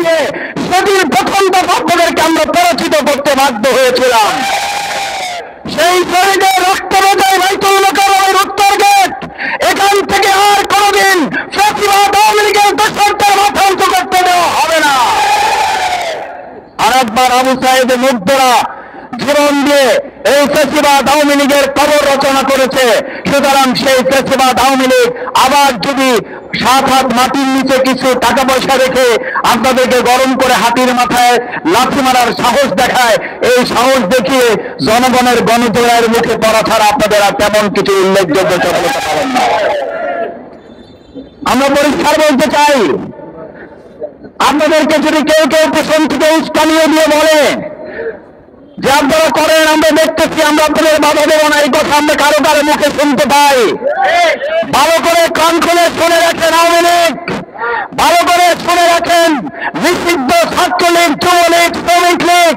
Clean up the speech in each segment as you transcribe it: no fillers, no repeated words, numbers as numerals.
দিয়ে সেটির প্রথম দফা আপনাদেরকে আমরা পরিচিত করতে বাধ্য হয়েছিলাম। সেই শহীদের রক্ত বোঝাই বাইতুল মোকাররমের উত্তর গেট, এখান থেকে আর কোনদিন ফ্যাসিবাদ আওয়ামী লীগের দোসরদের মাথা উঁচু করতে দেওয়া হবে না। আর একবার আবু সাইদের মুগ্ধরা জীবন দিয়ে এই ফ্যাসিবাদ আওয়ামী লীগের কবর রচনা করেছে। সুতরাং সেই ফ্যাসিবাদ আওয়ামী লীগ আবার যদি 7 হাত মাটির নিচে কিছু টাকা পয়সা রেখে আপনাদেরকে গরম করে হাতির মাথায় লাথি মারার সাহস দেখায়, এই সাহস দেখিয়ে জনগণের গণজোড়ার মুখে পড়া ছাড়া আপনাদের আর তেমন কিছু উল্লেখযোগ্য সফলতা পাবেন না। আমরা পরিষ্কার বলতে চাই, আপনাদেরকে যদি কেউ কেউ পেছন থেকে উস্কানিয়ে দিয়ে বলে যে আপনারা করেন, আমরা দেখতেছি, আমরা আপনাদের বাধা দেব না, এই কথা আমরা কারো কারো মুখে শুনতে পাই। ভালো করে কান খুলে শুনে রাখেন আওয়ামী লীগ, ভালো করে শুনে রাখেন নিষিদ্ধ ছাত্রলীগ, যুবলীগ, শ্রমিক লীগ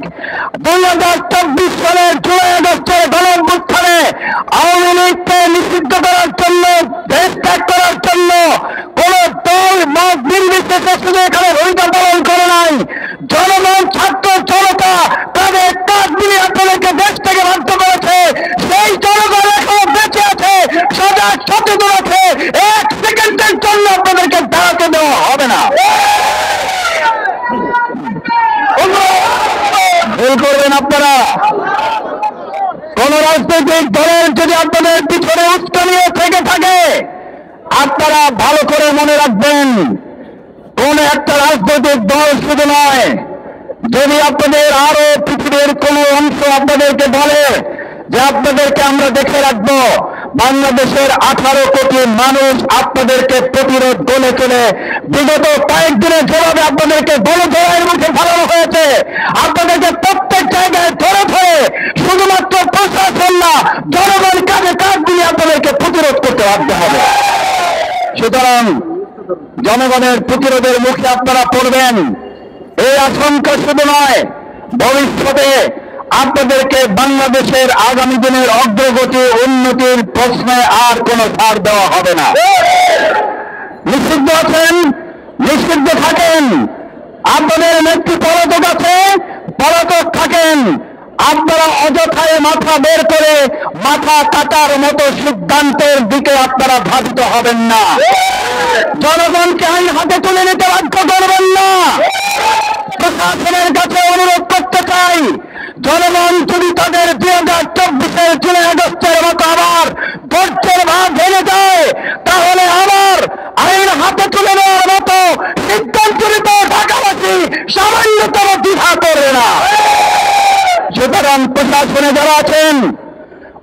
2024 সালের জুলাই আগস্টের গণঅভ্যুত্থানে আওয়ামী লীগকে নিষিদ্ধ করার জন্য, দেশ ত্যাগ করার জন্য কোন দল মত নির্বিশেষে শুধু এখানে ভূমিকা পালন করে নাই। জনগণ, ছাত্র জনতা তাদের কাজ মিলিয়ে আপনাদেরকে দেশ থেকে বাধ্য করেছে। সেই জনগণ এখনো বেঁচে আছে, সজাগ সচেতন আছে। 1 সেকেন্ডের জন্য আপনাদেরকে দাঁড়াতে দেওয়া হবে না। ভুল করবেন আপনারা। কোন রাজনৈতিক দলের যদি আপনাদের পিছনে উস্কানিয়ে থেকে থাকে, আপনারা ভালো করে মনে রাখবেন, কোন একটা রাজনৈতিক দল শুধু নয়, যদি আপনাদের আরো পৃথিবীর কোন অংশ আপনাদেরকে বলে যে আপনাদেরকে আমরা দেখে রাখবো, বাংলাদেশের 18 কোটি মানুষ আপনাদেরকে প্রতিরোধ গড়ে তোলে। বিগত কয়েকদিনে যেভাবে আপনাদেরকে গণজোড়ার মুখে ফেলানো হয়েছে, আপনাদেরকে প্রত্যেক জায়গায় ধরে ধরে শুধুমাত্র প্রশাসন না, জনগণ কাজে কাজ দিয়ে আপনাদেরকে প্রতিরোধ করতে বাধ্য হবে। সুতরাং জনগণের প্রতিরোধের মুখে আপনারা পড়বেন, এই আশঙ্কা শুধু নয়, ভবিষ্যতে আপনাদেরকে বাংলাদেশের আগামী দিনের অগ্রগতি উন্নতির প্রশ্নে আর কোনো ছাড় দেওয়া হবে না। নিষিদ্ধ আছেন, নিষিদ্ধ থাকেন। আপনাদের নেত্রী পলাতক আছে, পলাতক থাকেন। আপনারা অযথায় মাথা বের করে মাথা কাটার মতো সিদ্ধান্তের দিকে আপনারা ধাবিত হবেন না। জনগণকে আইন হাতে তুলে নিতে বাধ্য করবেন না। প্রশাসনের কাছে অনুরোধ করতে চাই, জনগণ যদি তাদের 2024-এর জুলাই আগস্টের মতো আবার ধৈর্যের ভাব ভেঙে যায়, তাহলে আবার আইন হাতে তুলে নেওয়ার মতো সিদ্ধান্ত নিতে ঢাকাবাসী সামান্যতম দ্বিধা করবে না। সুতরাং প্রশাসনে যারা আছেন,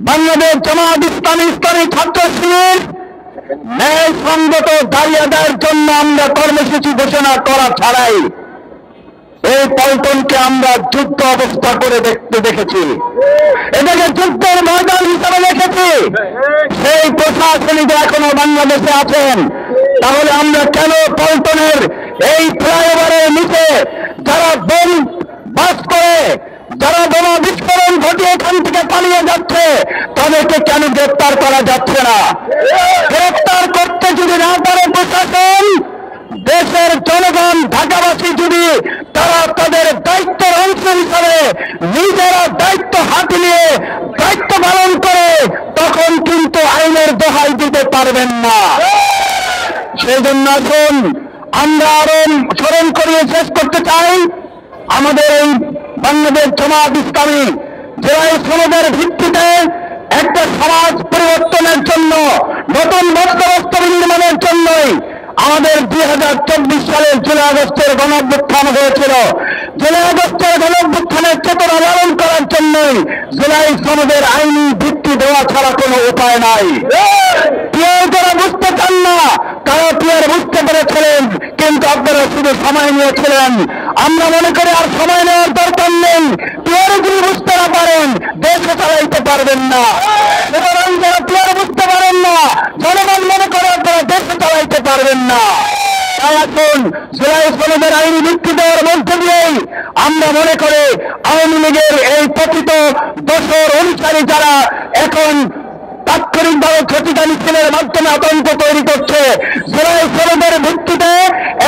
বাংলাদেশ জামাত ইসলামী ইসলামী ছাত্র শিবির ন্যায়সঙ্গত দাবি আদায়ের জন্য আমরা কর্মসূচি ঘোষণা করা ছাড়াই এই পল্টনকে আমরা যুদ্ধ অবস্থা করে দেখেছি, এটাকে যুদ্ধের ময়দান হিসাবে দেখেছি। সেই প্রশাসনিক এখনো বাংলাদেশে আছেন, তাহলে আমরা কেন পল্টনের এই ফ্লাইওভারের নিচে যারা বোম বাস করে, যারা বোমা বিস্ফোরণ ঘটিয়ে এখান থেকে পালিয়ে যাচ্ছে, তাদেরকে কেন গ্রেপ্তার করা যাচ্ছে না? গ্রেপ্তার করতে যদি না পারে প্রশাসন, দেশের জনগণ, ঢাকাবাসী যদি তারা তাদের দায়িত্বের অংশ হিসাবে নিজেরা দায়িত্ব হাতে নিয়ে দায়িত্ব পালন করে, তখন কিন্তু আইনের দোহাই দিতে পারবেন না। সেই জন্য আসুন আমরা আরো স্মরণ করিয়ে শেষ করতে চাই, আমাদের এই বাংলাদেশ জামাত ইসলামী জেলায় সনদের ভিত্তিতে একটা সমাজ পরিবর্তনের জন্য, নতুন বন্দোবস্ত নির্মাণের জন্যই আমাদের 2024 সালের জুলাই আগস্টের গণঅভ্যুত্থান হয়েছিল। জুলাই আগস্টের গণঅভ্যুত্থানের চেতনা লালন করার জন্যই জুলাই সনদের আইনি ভিত্তি দেওয়া ছাড়া কোনো উপায় নাই। পিয়ার যারা বুঝতে চান না, তারা পিয়ার বুঝতে পেরেছিলেন, কিন্তু আপনারা শুধু সময় নিয়েছিলেন। আমরা মনে করি আর সময় নেওয়ার দরকার নেই। পিয়ারে যদি বুঝতে না পারেন, দেশে চালাইতে পারবেন না। সুতরাং যারা পিয়ার বুঝতে পারেন না, জনগণ মনে করে আপনারা দেশে চালাইতে পারবেন না। তাই আসুন জুলাই সনদের আইনি ভিত্তি দেওয়ার মধ্যে দিয়েই আমরা মনে করি আওয়ামী লীগের এই প্রকৃত দোসর অনুসারী যারা এখন তাৎক্ষণিকভাবে ক্ষতিটা মিছিলের মাধ্যমে আতঙ্ক তৈরি করছে, জুলাই সনদের ভিত্তিতে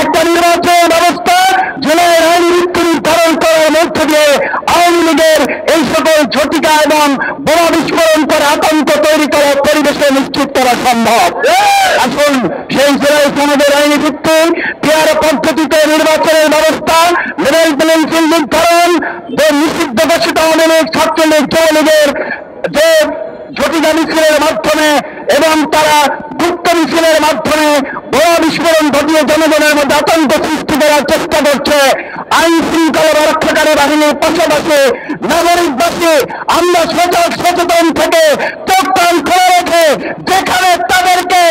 একটা নির্বাচন ব্যবস্থা জুলাই চেষ্টা করছে। আইন শৃঙ্খলা রক্ষাকারী বাহিনীর পাশাপাশি নাগরিকবাসী আমরা সচেতন থেকে চোখ কান খোলা রেখে যেখানে তাদেরকে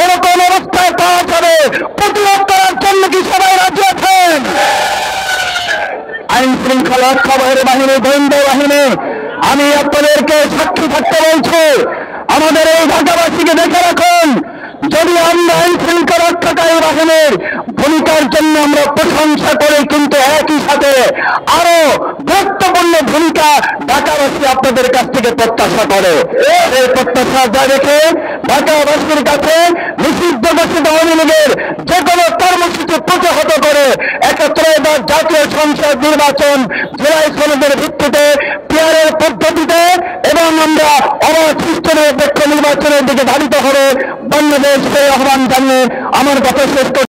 এরকম অবস্থায় পাওয়া যাবে প্রতিরোধ করার জন্য কি সবাই রাজি আছেন? আইন শৃঙ্খলা রক্ষা বাহিনী, গোয়েন্দা বাহিনী, আমি আপনাদেরকে সাক্ষী থাকতে বলছি, আমাদের এই ঢাকাবাসীকে দেখে রাখুন, যদি আমরা আইন শৃঙ্খলা রক্ষাকারী বাহিনীর ভূমিকার জন্য আমরা প্রশংসা করি, কিন্তু একই সাথে আরো গুরুত্বপূর্ণ ভূমিকা ঢাকাবাসী আপনাদের কাছ থেকে প্রত্যাশা করে। এই প্রত্যাশা যা রেখে ঢাকাবাসীর কাছে নিষিদ্ধ ঘোষিত আওয়ামী লীগের যে কোনো কর্মসূচি প্রতিহত করে 71বার জাতীয় সংসদ নির্বাচন জুলাই সনদের ভিত্তিতে পিয়ারের পদ্ধতিতে এবং আমরা অবাধ সুষ্ঠু নিরপেক্ষ নির্বাচনের দিকে ধাবিত হবে বাংলাদেশ সেই আহ্বান জানিয়ে আমার কথা শেষ